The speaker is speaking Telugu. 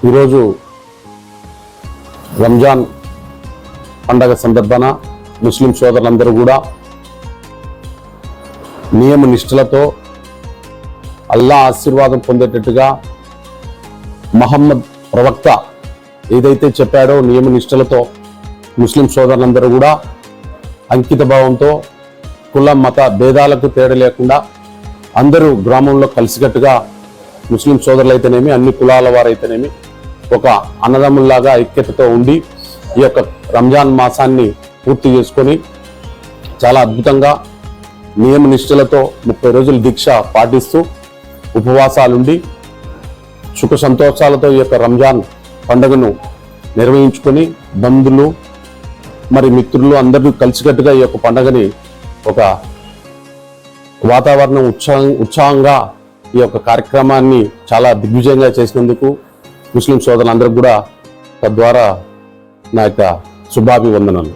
ఈరోజు రంజాన్ పండగ సందర్భాన ముస్లిం సోదరులందరూ కూడా నియమ నిష్ఠలతో అల్లా ఆశీర్వాదం పొందేటట్టుగా మహమ్మద్ ప్రవక్త ఏదైతే చెప్పాడో నియమ నిష్ఠలతో ముస్లిం సోదరులందరూ కూడా అంకిత భావంతో కుల మత భేదాలకు తేడా లేకుండా అందరూ గ్రామంలో కలిసికట్టుగా ముస్లిం సోదరులైతేనేమి అన్ని కులాల వారైతేనేమి ఒక అన్నదమ్ముల్లాగా ఐక్యతతో ఉండి ఈ యొక్క రంజాన్ మాసాన్ని పూర్తి చేసుకొని చాలా అద్భుతంగా నియమ నిష్ఠలతో 30 రోజుల దీక్ష పాటిస్తూ ఉపవాసాలుండి సుఖ సంతోషాలతో ఈ యొక్క రంజాన్ పండుగను నిర్వహించుకొని బంధువులు మరి మిత్రులు అందరూ కలిసికట్టుగా ఈ యొక్క పండుగని ఒక వాతావరణం ఉత్సాహంగా ఈ యొక్క కార్యక్రమాన్ని చాలా దిగ్విజయంగా చేసినందుకు ముస్లిం సోదరులందరూ కూడా తద్వారా నా యొక్క శుభాభివందనాలు.